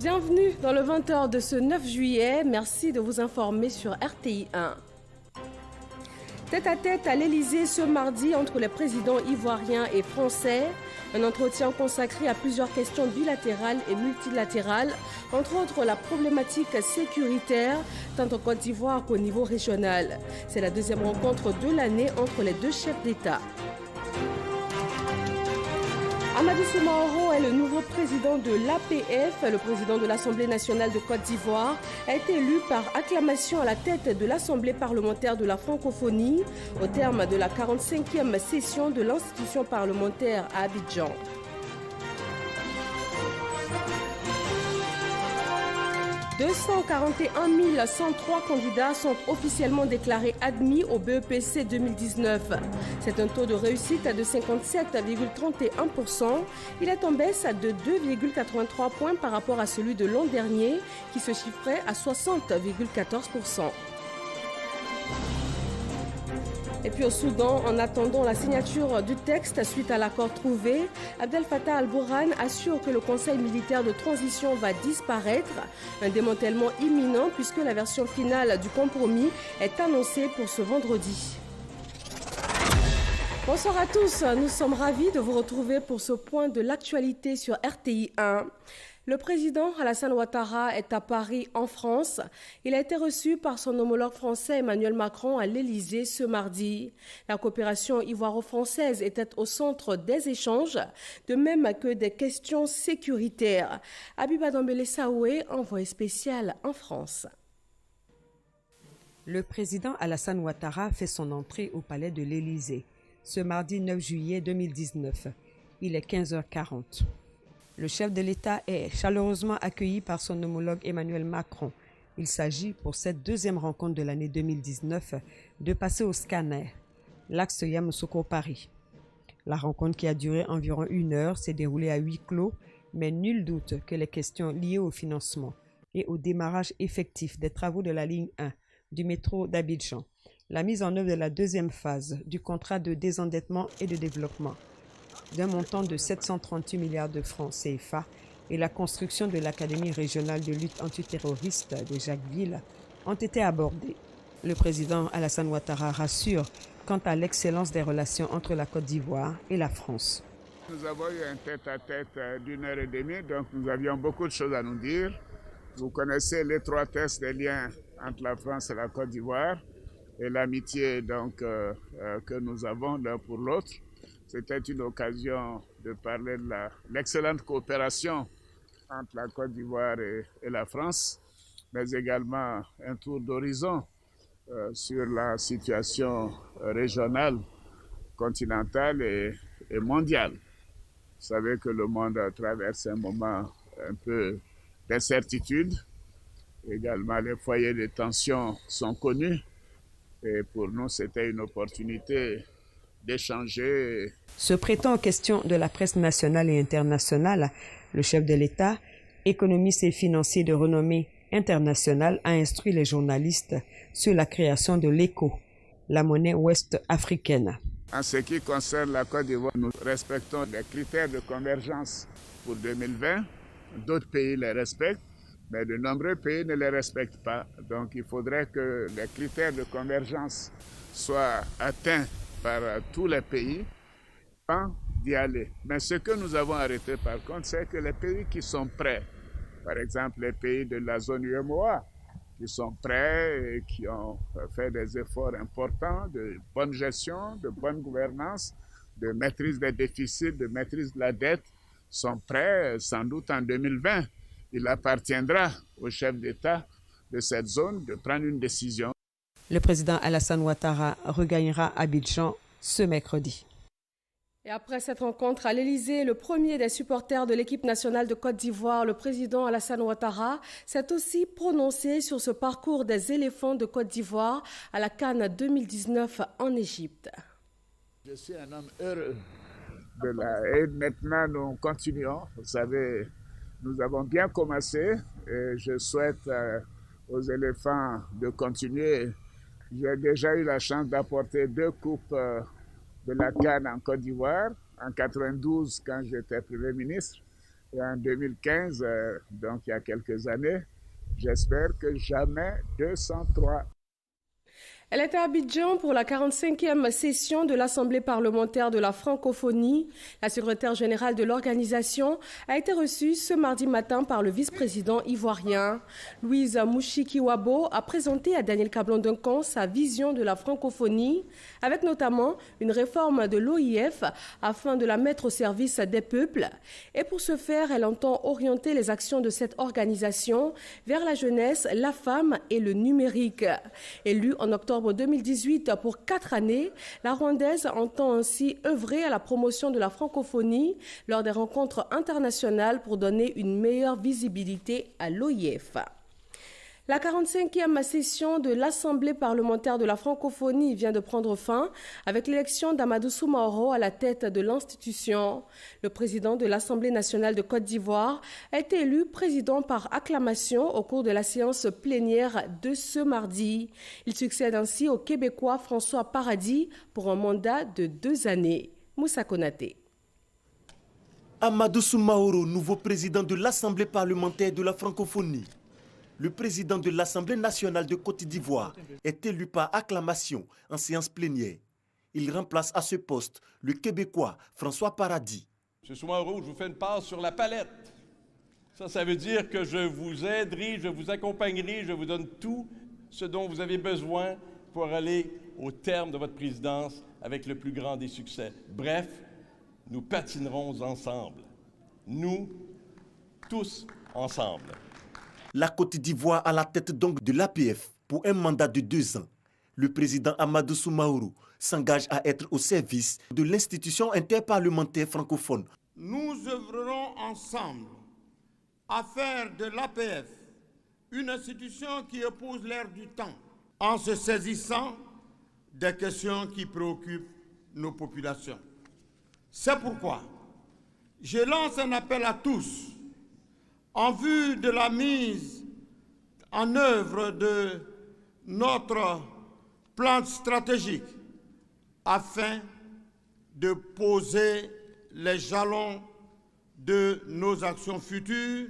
Bienvenue dans le 20h de ce 9 juillet. Merci de vous informer sur RTI 1. Tête à l'Elysée ce mardi entre les présidents ivoiriens et français. Un entretien consacré à plusieurs questions bilatérales et multilatérales, entre autres la problématique sécuritaire, tant en Côte d'Ivoire qu'au niveau régional. C'est la deuxième rencontre de l'année entre les deux chefs d'État. Amadou Soumaoro est le nouveau président de l'APF. Le président de l'Assemblée nationale de Côte d'Ivoire a été élu par acclamation à la tête de l'Assemblée parlementaire de la francophonie au terme de la 45e session de l'institution parlementaire à Abidjan. « 241 103 candidats sont officiellement déclarés admis au BEPC 2019. C'est un taux de réussite de 57,31%. Il est en baisse de 2,83 points par rapport à celui de l'an dernier qui se chiffrait à 60,14%. Et puis au Soudan, en attendant la signature du texte suite à l'accord trouvé, Abdel Fattah al-Burhan assure que le Conseil militaire de transition va disparaître. Un démantèlement imminent puisque la version finale du compromis est annoncée pour ce vendredi. Bonsoir à tous, nous sommes ravis de vous retrouver pour ce point de l'actualité sur RTI 1. Le président Alassane Ouattara est à Paris, en France. Il a été reçu par son homologue français Emmanuel Macron à l'Élysée ce mardi. La coopération ivoiro-française était au centre des échanges, de même que des questions sécuritaires. Abiba Dambélé Saoué, envoyé spécial en France. Le président Alassane Ouattara fait son entrée au palais de l'Élysée ce mardi 9 juillet 2019. Il est 15h40. Le chef de l'État est chaleureusement accueilli par son homologue Emmanuel Macron. Il s'agit pour cette deuxième rencontre de l'année 2019 de passer au scanner, l'axe Yamoussoukro-Paris. La rencontre qui a duré environ 1 heure s'est déroulée à huis clos, mais nul doute que les questions liées au financement et au démarrage effectif des travaux de la ligne 1 du métro d'Abidjan, la mise en œuvre de la deuxième phase du contrat de désendettement et de développement, d'un montant de 738 milliards de francs CFA et la construction de l'Académie régionale de lutte antiterroriste de Jacquesville ont été abordés. Le président Alassane Ouattara rassure quant à l'excellence des relations entre la Côte d'Ivoire et la France. Nous avons eu un tête-à-tête d'1h30, donc nous avions beaucoup de choses à nous dire. Vous connaissez l'étroitesse des liens entre la France et la Côte d'Ivoire et l'amitié que nous avons l'un pour l'autre. C'était une occasion de parler de l'excellente coopération entre la Côte d'Ivoire et la France, mais également un tour d'horizon sur la situation régionale, continentale et mondiale. Vous savez que le monde traverse un moment un peu d'incertitude. Également, les foyers de tension sont connus. Et pour nous, c'était une opportunité d'échanger. Se prêtant aux questions de la presse nationale et internationale, le chef de l'État, économiste et financier de renommée internationale, a instruit les journalistes sur la création de l'ECO, la monnaie ouest-africaine. En ce qui concerne la Côte d'Ivoire, nous respectons les critères de convergence pour 2020. D'autres pays les respectent, mais de nombreux pays ne les respectent pas. Donc il faudrait que les critères de convergence soient atteints par tous les pays avant d'y aller. Mais ce que nous avons arrêté par contre, c'est que les pays qui sont prêts, par exemple les pays de la zone UEMOA, qui sont prêts et qui ont fait des efforts importants de bonne gestion, de bonne gouvernance, de maîtrise des déficits, de maîtrise de la dette, sont prêts sans doute en 2020. Il appartiendra au chef d'État de cette zone de prendre une décision. Le président Alassane Ouattara regagnera Abidjan ce mercredi. Et après cette rencontre à l'Élysée, le premier des supporters de l'équipe nationale de Côte d'Ivoire, le président Alassane Ouattara, s'est aussi prononcé sur ce parcours des éléphants de Côte d'Ivoire à la CAN 2019 en Égypte. Je suis un homme heureux. Et maintenant, nous continuons. Vous savez, nous avons bien commencé et je souhaite aux éléphants de continuer. J'ai déjà eu la chance d'apporter 2 coupes de la CAN en Côte d'Ivoire, en 92 quand j'étais Premier ministre Et en 2015, donc il y a quelques années, j'espère que jamais 203. Elle était à Abidjan pour la 45e session de l'Assemblée parlementaire de la francophonie. La secrétaire générale de l'organisation a été reçue ce mardi matin par le vice-président ivoirien. Louise Mouchikiwabo a présenté à Daniel Kablon-Duncan sa vision de la francophonie, avec notamment une réforme de l'OIF afin de la mettre au service des peuples. Et pour ce faire, elle entend orienter les actions de cette organisation vers la jeunesse, la femme et le numérique. Élue en octobre 2018 pour 4 années, la Rwandaise entend ainsi œuvrer à la promotion de la francophonie lors des rencontres internationales pour donner une meilleure visibilité à l'OIF. La 45e session de l'Assemblée parlementaire de la francophonie vient de prendre fin avec l'élection d'Amadou Soumaoro à la tête de l'institution. Le président de l'Assemblée nationale de Côte d'Ivoire a été élu président par acclamation au cours de la séance plénière de ce mardi. Il succède ainsi au Québécois François Paradis pour un mandat de 2 années. Moussa Konaté. Amadou Soumaoro, nouveau président de l'Assemblée parlementaire de la francophonie. Le président de l'Assemblée nationale de Côte d'Ivoire est élu par acclamation en séance plénière. Il remplace à ce poste le Québécois François Paradis. M. Soumaoro, je vous fais une passe sur la palette. Ça veut dire que je vous aiderai, je vous accompagnerai, je vous donne tout ce dont vous avez besoin pour aller au terme de votre présidence avec le plus grand des succès. Bref, nous patinerons ensemble. Nous, tous ensemble. La Côte d'Ivoire à la tête donc de l'APF pour un mandat de 2 ans. Le président Amadou Soumaoro s'engage à être au service de l'institution interparlementaire francophone. Nous œuvrerons ensemble à faire de l'APF une institution qui épouse l'ère du temps en se saisissant des questions qui préoccupent nos populations. C'est pourquoi je lance un appel à tous en vue de la mise en œuvre de notre plan stratégique afin de poser les jalons de nos actions futures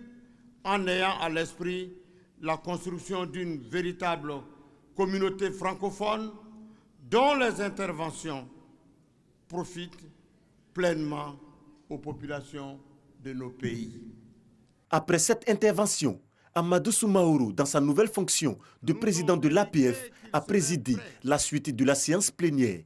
en ayant à l'esprit la construction d'une véritable communauté francophone dont les interventions profitent pleinement aux populations de nos pays. Après cette intervention, Amadou Soumaoro, dans sa nouvelle fonction de président de l'APF, a présidé la suite de la séance plénière.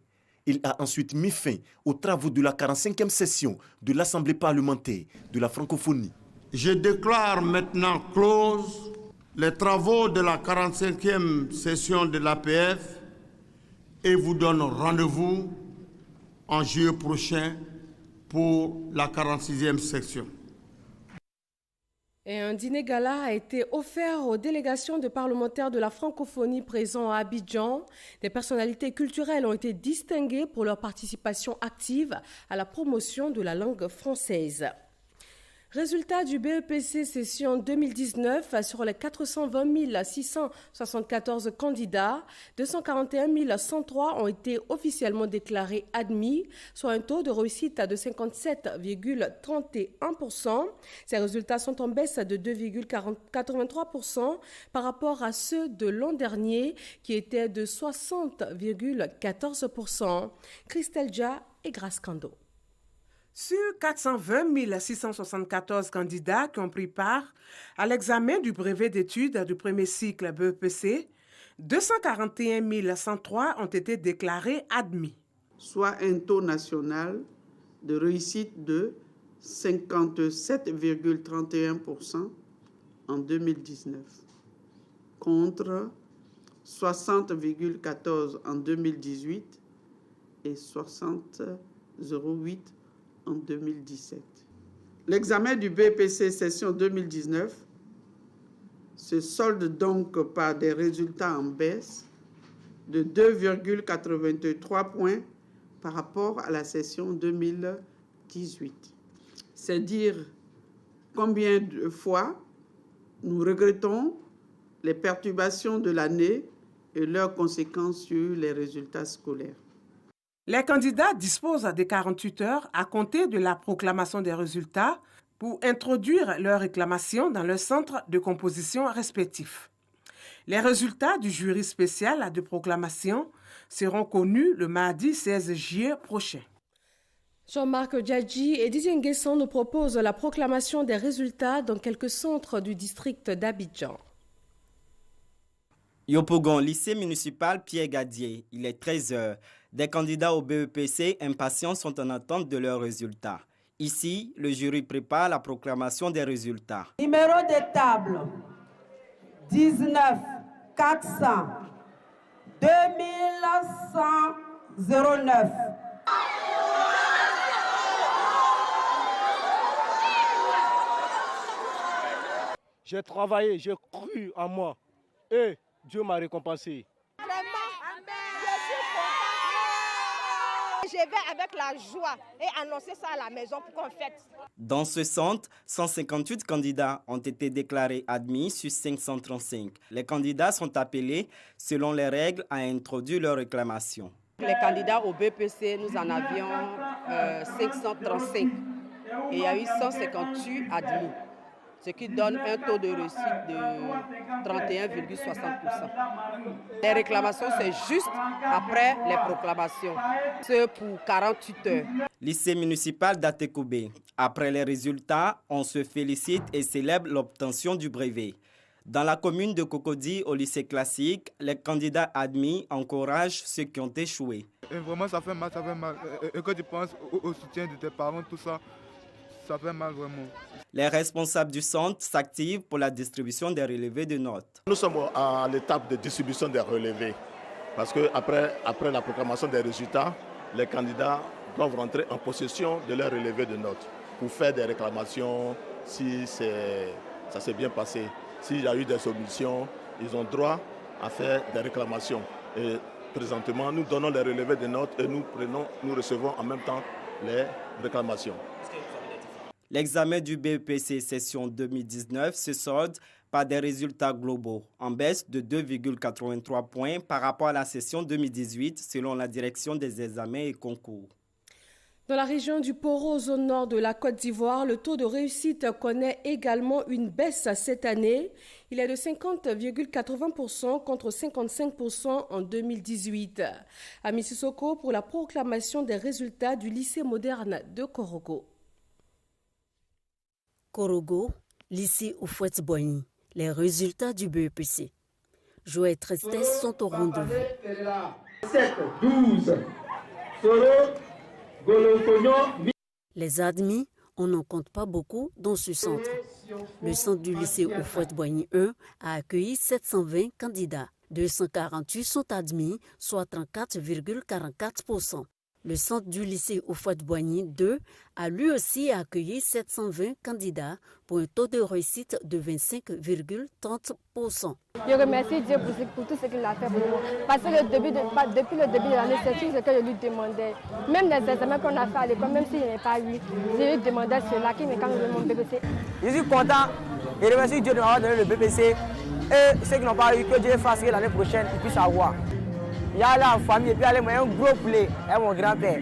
Il a ensuite mis fin aux travaux de la 45e session de l'Assemblée parlementaire de la francophonie. Je déclare maintenant close les travaux de la 45e session de l'APF et vous donne rendez-vous en juillet prochain pour la 46e session. Et un dîner gala a été offert aux délégations de parlementaires de la francophonie présents à Abidjan. Des personnalités culturelles ont été distinguées pour leur participation active à la promotion de la langue française. Résultat du BEPC session 2019, sur les 420 674 candidats, 241 103 ont été officiellement déclarés admis, soit un taux de réussite de 57,31%. Ces résultats sont en baisse de 2,83% par rapport à ceux de l'an dernier qui étaient de 60,14%. Christelle Dia et Grace Kando. Sur 420 674 candidats qui ont pris part à l'examen du brevet d'études du premier cycle BEPC, 241 103 ont été déclarés admis. Soit un taux national de réussite de 57,31% en 2019, contre 60,14% en 2018 et 60,08% en 2017. L'examen du BEPC session 2019 se solde donc par des résultats en baisse de 2,83 points par rapport à la session 2018. C'est dire combien de fois nous regrettons les perturbations de l'année et leurs conséquences sur les résultats scolaires. Les candidats disposent de 48 heures à compter de la proclamation des résultats pour introduire leurs réclamations dans leur centre de composition respectif. Les résultats du jury spécial de proclamation seront connus le mardi 16 juillet prochain. Jean-Marc Djadji et Didier Nguesson nous proposent la proclamation des résultats dans quelques centres du district d'Abidjan. Yopougon, lycée municipal Pierre Gadier, il est 13h. Des candidats au BEPC impatients sont en attente de leurs résultats. Ici, le jury prépare la proclamation des résultats. Numéro de table 19 400 2109. J'ai travaillé, j'ai cru en moi et Dieu m'a récompensé. Je vais avec la joie et annoncer ça à la maison pour qu'on fête. Dans ce centre, 158 candidats ont été déclarés admis sur 535. Les candidats sont appelés, selon les règles, à introduire leurs réclamations. Les candidats au BPC, nous en avions 535 et il y a eu 158 admis, ce qui donne un taux de réussite de 31,60%. Les réclamations, c'est juste après les proclamations. C'est pour 48 heures. Lycée municipal d'Atekoubé. Après les résultats, on se félicite et célèbre l'obtention du brevet. Dans la commune de Cocody, au lycée classique, les candidats admis encouragent ceux qui ont échoué. Et vraiment, ça fait mal, ça fait mal. Et quand tu penses au soutien de tes parents, tout ça, ça fait mal vraiment. Les responsables du centre s'activent pour la distribution des relevés de notes. Nous sommes à l'étape de distribution des relevés. Parce qu'après la proclamation des résultats, les candidats doivent rentrer en possession de leurs relevés de notes pour faire des réclamations si ça s'est bien passé. S'il y a eu des omissions, ils ont droit à faire des réclamations. Et présentement, nous donnons les relevés de notes et nous recevons en même temps les réclamations. L'examen du BEPC session 2019 se solde par des résultats globaux, en baisse de 2,83 points par rapport à la session 2018 selon la direction des examens et concours. Dans la région du Poro, zone nord de la Côte d'Ivoire, le taux de réussite connaît également une baisse cette année. Il est de 50,80% contre 55% en 2018. À Mississauga pour la proclamation des résultats du lycée moderne de Korogo. Korogo, lycée Houphouët-Boigny. Les résultats du BEPC. Joie et tristesse sont au rendez-vous. 7, 12. Les admis, on n'en compte pas beaucoup dans ce centre. Le centre du lycée Houphouët-Boigny 1 a accueilli 720 candidats. 248 sont admis, soit 34,44%. Le centre du lycée Houphouët-Boigny 2 a lui aussi accueilli 720 candidats pour un taux de réussite de 25,30%. Je remercie Dieu pour tout ce qu'il a fait pour moi. Parce que depuis le début de l'année, c'est tout ce que je lui demandais. Même les examens qu'on a fait à l'école, même si je n'ai pas eu, je lui demandais cela qui me quand mon BPC. Je suis content et remercie Dieu de m'avoir donné le BPC. Et ceux qui n'ont pas eu, que Dieu fasse que l'année prochaine, ils puissent avoir. Il y a là en famille et puis aller un gros poulet et mon grand-père.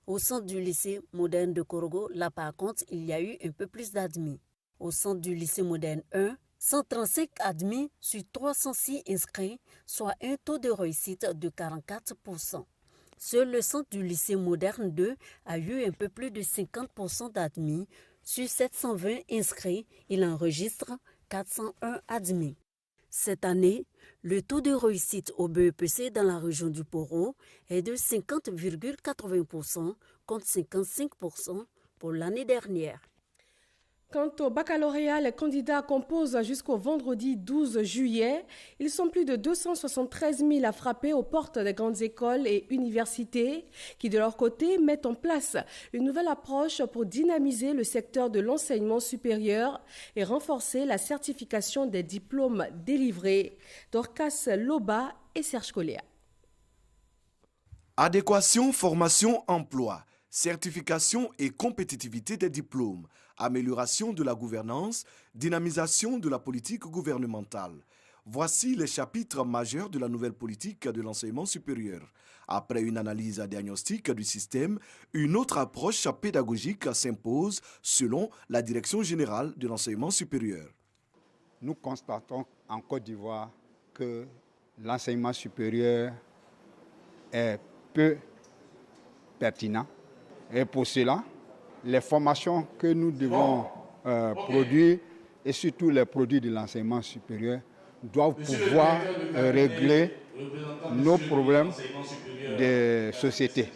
Au centre du lycée moderne de Korogo, là par contre, il y a eu un peu plus d'admis. Au centre du lycée moderne 1, 135 admis sur 306 inscrits, soit un taux de réussite de 44%. Seul le centre du lycée moderne 2 a eu un peu plus de 50% d'admis. Sur 720 inscrits, il enregistre 401 admis. Cette année, le taux de réussite au BEPC dans la région du Poro est de 50,80% contre 55% pour l'année dernière. Quant au baccalauréat, les candidats composent jusqu'au vendredi 12 juillet. Ils sont plus de 273 000 à frapper aux portes des grandes écoles et universités qui, de leur côté, mettent en place une nouvelle approche pour dynamiser le secteur de l'enseignement supérieur et renforcer la certification des diplômes délivrés. Dorcas Loba et Serge Coléa. Adéquation, formation, emploi, certification et compétitivité des diplômes. Amélioration de la gouvernance, dynamisation de la politique gouvernementale. Voici les chapitres majeurs de la nouvelle politique de l'enseignement supérieur. Après une analyse diagnostique du système, une autre approche pédagogique s'impose selon la Direction générale de l'enseignement supérieur. Nous constatons en Côte d'Ivoire que l'enseignement supérieur est peu pertinent. Et pour cela, les formations que nous devons produire, et surtout les produits de l'enseignement supérieur, doivent pouvoir régler nos problèmes de société.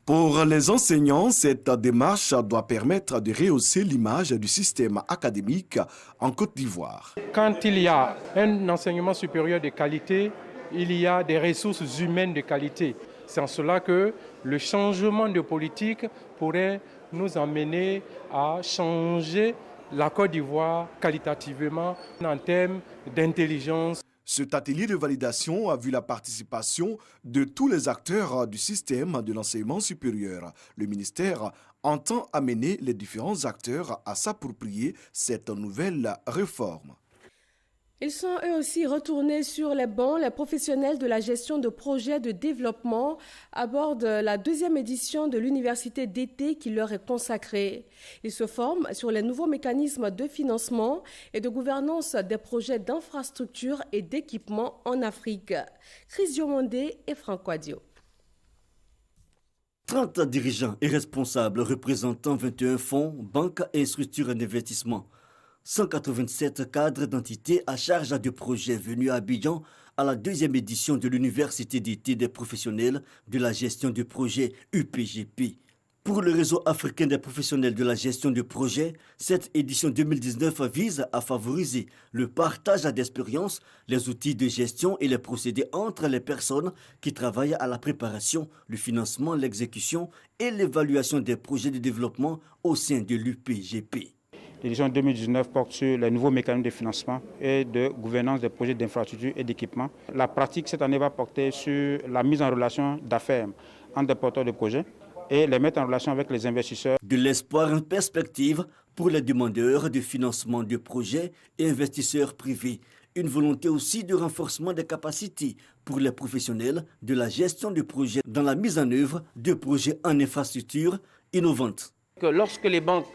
Pour les enseignants, cette démarche doit permettre de rehausser l'image du système académique en Côte d'Ivoire. Quand il y a un enseignement supérieur de qualité, il y a des ressources humaines de qualité. C'est en cela que le changement de politique pourrait nous amener à changer la Côte d'Ivoire qualitativement en termes d'intelligence. Cet atelier de validation a vu la participation de tous les acteurs du système de l'enseignement supérieur. Le ministère entend amener les différents acteurs à s'approprier cette nouvelle réforme. Ils sont eux aussi retournés sur les bancs. Les professionnels de la gestion de projets de développement abordent la deuxième édition de l'université d'été qui leur est consacrée. Ils se forment sur les nouveaux mécanismes de financement et de gouvernance des projets d'infrastructure et d'équipement en Afrique. Chris Diomondé et Franck Wadio. 30 dirigeants et responsables représentant 21 fonds, banques et structures d'investissement. 187 cadres d'entités à charge de projets venus à Abidjan à la deuxième édition de l'Université d'été des professionnels de la gestion de projets UPGP. Pour le réseau africain des professionnels de la gestion de projets, cette édition 2019 vise à favoriser le partage d'expériences, les outils de gestion et les procédés entre les personnes qui travaillent à la préparation, le financement, l'exécution et l'évaluation des projets de développement au sein de l'UPGP. L'édition 2019 porte sur les nouveaux mécanismes de financement et de gouvernance des projets d'infrastructure et d'équipement. La pratique cette année va porter sur la mise en relation d'affaires entre des porteurs de projets et les mettre en relation avec les investisseurs. De l'espoir en perspective pour les demandeurs de financement de projets et investisseurs privés. Une volonté aussi de renforcement des capacités pour les professionnels de la gestion de projets dans la mise en œuvre de projets en infrastructure innovantes. Lorsque les banques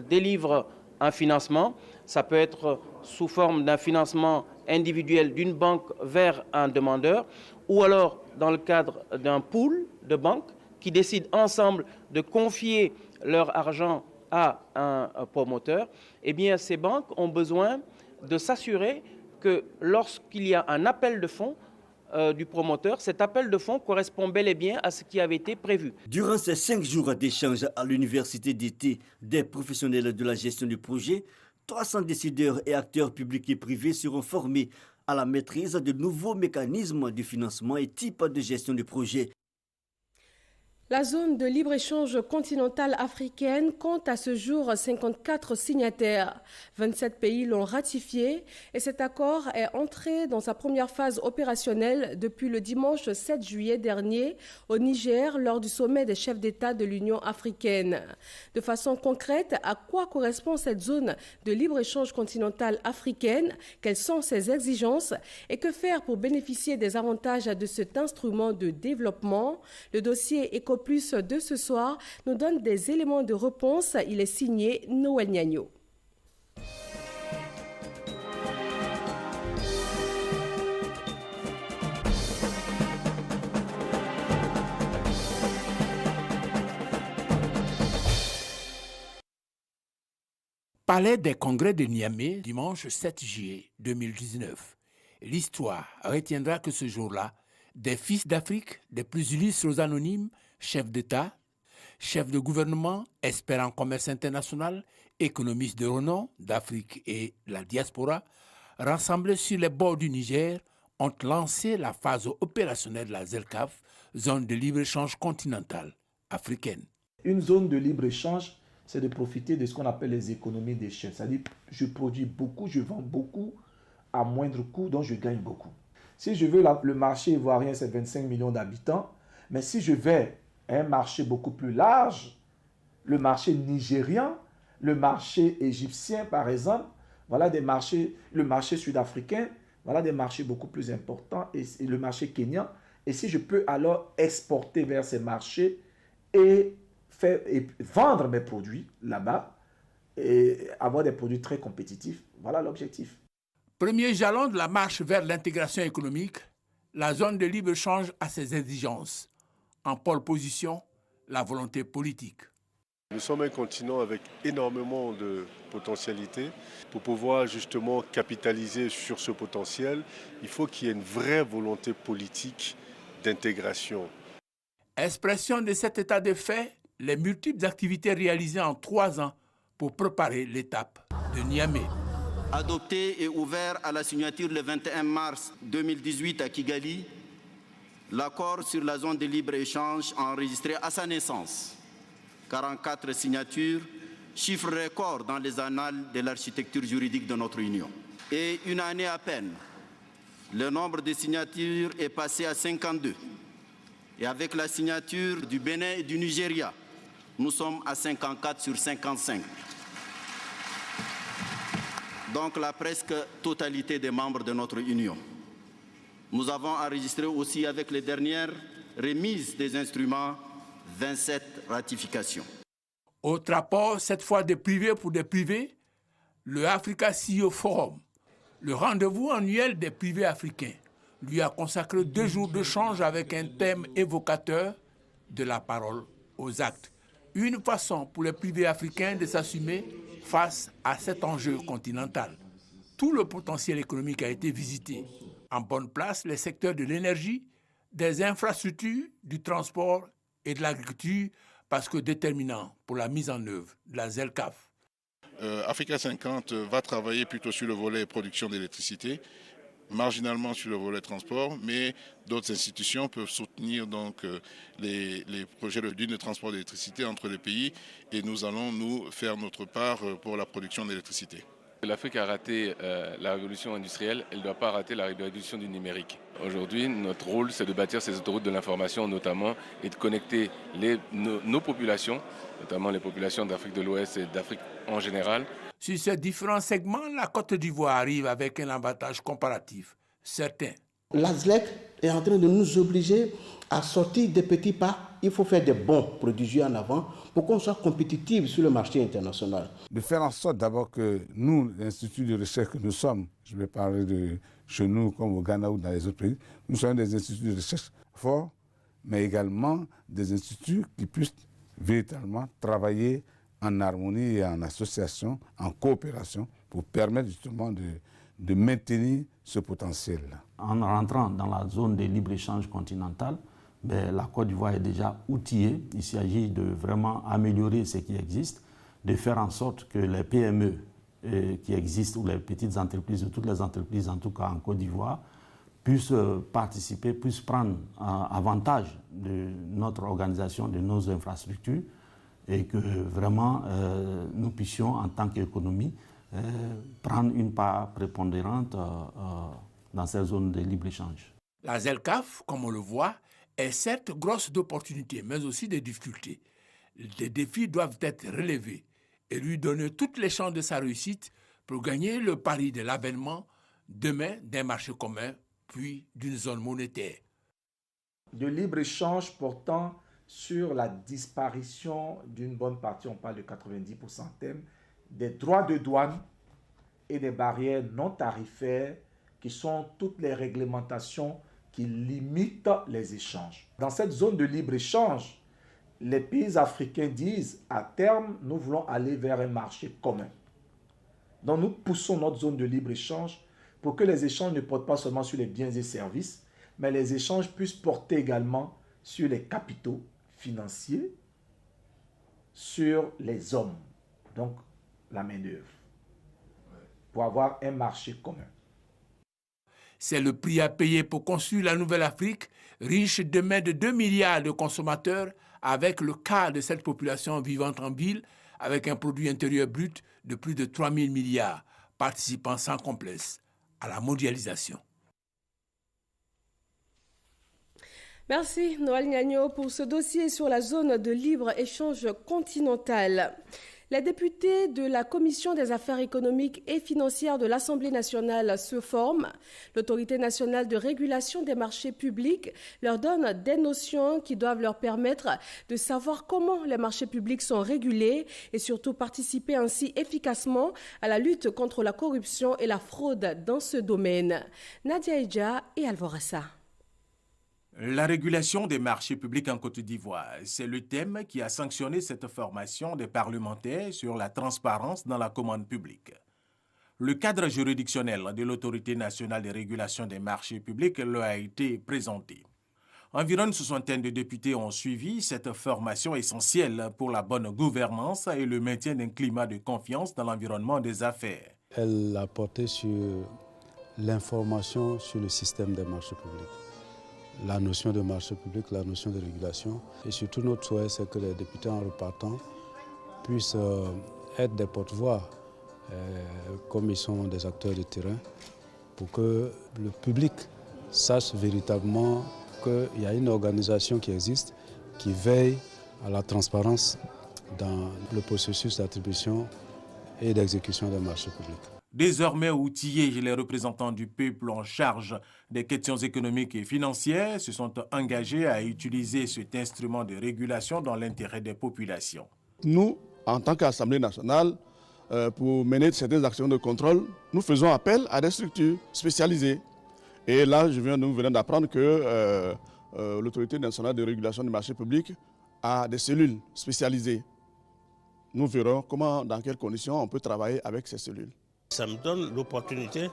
délivrent un financement, ça peut être sous forme d'un financement individuel d'une banque vers un demandeur, ou alors dans le cadre d'un pool de banques qui décident ensemble de confier leur argent à un promoteur. Eh bien, ces banques ont besoin de s'assurer que lorsqu'il y a un appel de fonds du promoteur, cet appel de fonds correspond bel et bien à ce qui avait été prévu. Durant ces 5 jours d'échange à l'Université d'été des professionnels de la gestion du projet, 300 décideurs et acteurs publics et privés seront formés à la maîtrise de nouveaux mécanismes de financement et types de gestion du projet. La zone de libre-échange continentale africaine compte à ce jour 54 signataires. 27 pays l'ont ratifié et cet accord est entré dans sa première phase opérationnelle depuis le dimanche 7 juillet dernier au Niger lors du sommet des chefs d'État de l'Union africaine. De façon concrète, à quoi correspond cette zone de libre-échange continentale africaine? Quelles sont ses exigences? Et que faire pour bénéficier des avantages de cet instrument de développement? Le dossier Éco Plus de ce soir nous donne des éléments de réponse. Il est signé Noël Niagno. Palais des Congrès de Niamey, dimanche 7 juillet 2019. L'histoire retiendra que ce jour-là, des fils d'Afrique, des plus illustres anonymes, chefs d'État, chefs de gouvernement, experts en commerce international, économistes de renom d'Afrique et la diaspora, rassemblés sur les bords du Niger, ont lancé la phase opérationnelle de la ZLCAF, zone de libre-échange continentale africaine. Une zone de libre-échange, c'est de profiter de ce qu'on appelle les économies d'échelle. C'est-à-dire, je produis beaucoup, je vends beaucoup à moindre coût, donc je gagne beaucoup. Si je veux le marché ivoirien, c'est 25 millions d'habitants, mais si je vais à un marché beaucoup plus large, le marché nigérian, le marché égyptien par exemple, voilà des marchés, le marché sud-africain, Voilà des marchés beaucoup plus importants et le marché kényan. Et si je peux alors exporter vers ces marchés et vendre mes produits là-bas et avoir des produits très compétitifs, voilà l'objectif. Premier jalon de la marche vers l'intégration économique, la zone de libre-échange a ses exigences. En pole position, la volonté politique. Nous sommes un continent avec énormément de potentialités. Pour pouvoir justement capitaliser sur ce potentiel, il faut qu'il y ait une vraie volonté politique d'intégration. Expression de cet état de fait, les multiples activités réalisées en 3 ans pour préparer l'étape de Niamey. Adopté et ouvert à la signature le 21 mars 2018 à Kigali, l'accord sur la zone de libre-échange a enregistré à sa naissance 44 signatures, chiffre record dans les annales de l'architecture juridique de notre Union. Et une année à peine, le nombre de signatures est passé à 52. Et avec la signature du Bénin et du Nigeria, nous sommes à 54 sur 55. Donc la presque totalité des membres de notre Union. Nous avons enregistré aussi avec les dernières remises des instruments 27 ratifications. Autre rapport, cette fois des privés pour des privés, le Africa CEO Forum, le rendez-vous annuel des privés africains, lui a consacré 2 jours d'échange avec un thème évocateur de la parole aux actes. Une façon pour les privés africains de s'assumer face à cet enjeu continental. Tout le potentiel économique a été visité. En bonne place, les secteurs de l'énergie, des infrastructures, du transport et de l'agriculture, parce que déterminant pour la mise en œuvre de la ZLECAf. Africa 50 va travailler plutôt sur le volet production d'électricité, marginalement sur le volet transport, mais d'autres institutions peuvent soutenir donc les projets de lignes de transport d'électricité entre les pays et nous allons nous faire notre part pour la production d'électricité. L'Afrique a raté la révolution industrielle, elle ne doit pas rater la révolution du numérique. Aujourd'hui, notre rôle, c'est de bâtir ces autoroutes de l'information notamment et de connecter nos populations, notamment les populations d'Afrique de l'Ouest et d'Afrique en général. Sur ces différents segments, la Côte d'Ivoire arrive avec un avantage comparatif, certain. La ZLEC est en train de nous obliger à sortir des petits pas. Il faut faire des bons produits en avant pour qu'on soit compétitif sur le marché international. De faire en sorte d'abord que nous, l'institut de recherche que nous sommes, je vais parler de chez nous comme au Ghana ou dans les autres pays, nous sommes des instituts de recherche forts, mais également des instituts qui puissent véritablement travailler en harmonie et en association, en coopération, pour permettre justement de maintenir ce potentiel-là. En rentrant dans la zone de libre-échange continentale, la Côte d'Ivoire est déjà outillée. Il s'agit de vraiment améliorer ce qui existe, de faire en sorte que les PME qui existent, ou les petites entreprises, ou toutes les entreprises en tout cas en Côte d'Ivoire, puissent participer, puissent prendre avantage de notre organisation, de nos infrastructures, et que vraiment nous puissions en tant qu'économie prendre une part prépondérante dans ces zones de libre-échange. La ZLECAf, comme on le voit, est certes grosse d'opportunités, mais aussi de difficultés. Les défis doivent être relevés et lui donner toutes les chances de sa réussite pour gagner le pari de l'avènement demain d'un marché commun, puis d'une zone monétaire. De libre-échange portant sur la disparition d'une bonne partie, on parle de 90% thème, des droits de douane et des barrières non tarifaires qui sont toutes les réglementations qui limitent les échanges. Dans cette zone de libre-échange, les pays africains disent à terme, nous voulons aller vers un marché commun. Donc nous poussons notre zone de libre-échange pour que les échanges ne portent pas seulement sur les biens et services, mais les échanges puissent porter également sur les capitaux financiers, sur les hommes, donc la main-d'œuvre, pour avoir un marché commun. C'est le prix à payer pour construire la nouvelle Afrique, riche demain de 2 milliards de consommateurs, avec le quart de cette population vivant en ville, avec un produit intérieur brut de plus de 3 000 milliards, participant sans complexe à la mondialisation. Merci Noël Gnagno pour ce dossier sur la zone de libre-échange continentale. Les députés de la Commission des affaires économiques et financières de l'Assemblée nationale se forment. L'Autorité nationale de régulation des marchés publics leur donne des notions qui doivent leur permettre de savoir comment les marchés publics sont régulés et surtout participer ainsi efficacement à la lutte contre la corruption et la fraude dans ce domaine. Nadia Eja et Alvorassa. La régulation des marchés publics en Côte d'Ivoire, c'est le thème qui a sanctionné cette formation des parlementaires sur la transparence dans la commande publique. Le cadre juridictionnel de l'Autorité nationale de régulation des marchés publics leur a été présenté. Environ une soixantaine de députés ont suivi cette formation essentielle pour la bonne gouvernance et le maintien d'un climat de confiance dans l'environnement des affaires. Elle a porté sur l'information sur le système des marchés publics. La notion de marché public, la notion de régulation. Et surtout, notre souhait, c'est que les députés en repartant puissent être des porte-voix, comme ils sont des acteurs de terrain, pour que le public sache véritablement qu'il y a une organisation qui existe, qui veille à la transparence dans le processus d'attribution et d'exécution des marchés publics. Désormais outillés, les représentants du peuple en charge des questions économiques et financières se sont engagés à utiliser cet instrument de régulation dans l'intérêt des populations. Nous, en tant qu'Assemblée nationale, pour mener certaines actions de contrôle, nous faisons appel à des structures spécialisées. Et là, nous venons d'apprendre que l'Autorité nationale de régulation des marchés publics a des cellules spécialisées. Nous verrons comment, dans quelles conditions on peut travailler avec ces cellules. Ça me donne l'opportunité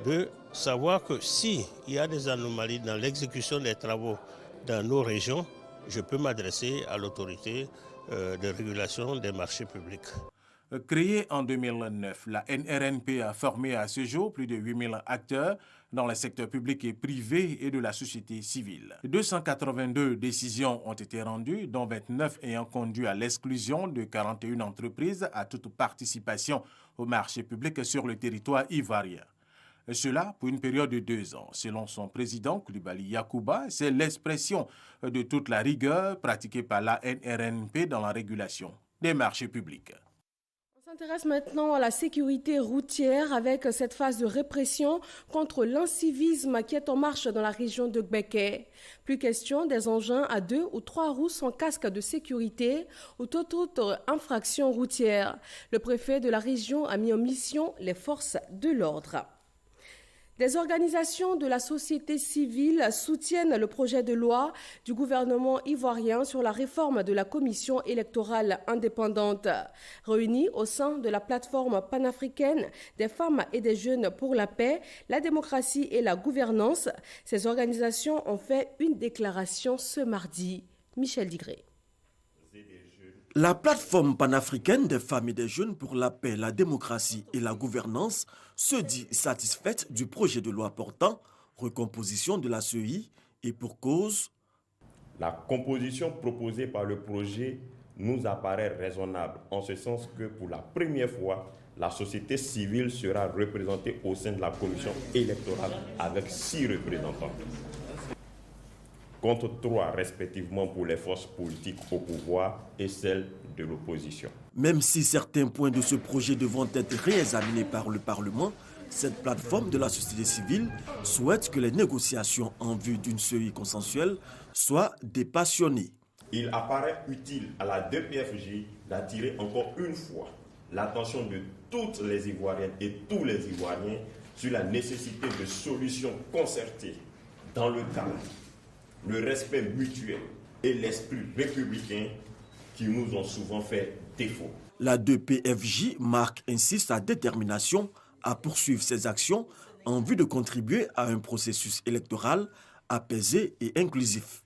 de savoir que s'il y a des anomalies dans l'exécution des travaux dans nos régions, je peux m'adresser à l'autorité de régulation des marchés publics. Créée en 2009, la NRNP a formé à ce jour plus de 8000 acteurs dans le secteur public et privé et de la société civile. 282 décisions ont été rendues, dont 29 ayant conduit à l'exclusion de 41 entreprises à toute participation au marché public sur le territoire ivoirien. Cela pour une période de 2 ans. Selon son président, Coulibaly Yacouba, c'est l'expression de toute la rigueur pratiquée par la NRNP dans la régulation des marchés publics. On s'intéresse maintenant à la sécurité routière avec cette phase de répression contre l'incivisme qui est en marche dans la région de Gbeke. Plus question des engins à 2 ou 3 roues sans casque de sécurité ou toute autre infraction routière. Le préfet de la région a mis en mission les forces de l'ordre. Des organisations de la société civile soutiennent le projet de loi du gouvernement ivoirien sur la réforme de la commission électorale indépendante. Réunies au sein de la plateforme panafricaine des femmes et des jeunes pour la paix, la démocratie et la gouvernance, ces organisations ont fait une déclaration ce mardi. Michel Digré. La plateforme panafricaine des femmes et des jeunes pour la paix, la démocratie et la gouvernance se dit satisfaite du projet de loi portant recomposition de la CEI et pour cause. La composition proposée par le projet nous apparaît raisonnable en ce sens que pour la première fois, la société civile sera représentée au sein de la commission électorale avec 6 représentants. Contre 3 respectivement pour les forces politiques au pouvoir et celles de l'opposition. Même si certains points de ce projet devront être réexaminés par le Parlement, cette plateforme de la société civile souhaite que les négociations en vue d'une CEI consensuelle soient dépassionnées. Il apparaît utile à la DPFJ d'attirer encore une fois l'attention de toutes les Ivoiriennes et tous les Ivoiriens sur la nécessité de solutions concertées dans le cadre, le respect mutuel et l'esprit républicain qui nous ont souvent fait défaut. La 2PFJ marque ainsi sa détermination à poursuivre ses actions en vue de contribuer à un processus électoral apaisé et inclusif.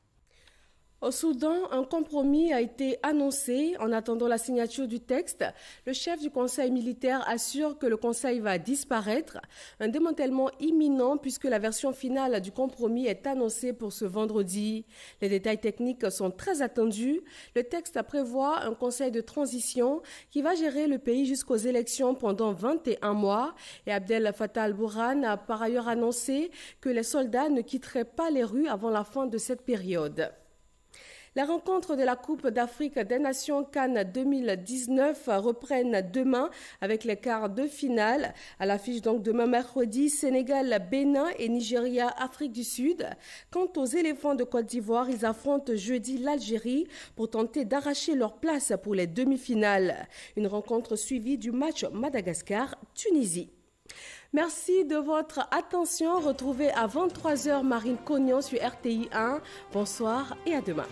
Au Soudan, un compromis a été annoncé. En attendant la signature du texte, le chef du conseil militaire assure que le conseil va disparaître. Un démantèlement imminent puisque la version finale du compromis est annoncée pour ce vendredi. Les détails techniques sont très attendus. Le texte prévoit un conseil de transition qui va gérer le pays jusqu'aux élections pendant 21 mois. Et Abdel Fattah al-Burhan a par ailleurs annoncé que les soldats ne quitteraient pas les rues avant la fin de cette période. Les rencontres de la Coupe d'Afrique des Nations Cannes 2019 reprennent demain avec les quarts de finale. À l'affiche donc demain mercredi, Sénégal, Bénin et Nigeria, Afrique du Sud. Quant aux éléphants de Côte d'Ivoire, ils affrontent jeudi l'Algérie pour tenter d'arracher leur place pour les demi-finales. Une rencontre suivie du match Madagascar-Tunisie. Merci de votre attention. Retrouvez à 23h Marine Cognon sur RTI 1. Bonsoir et à demain.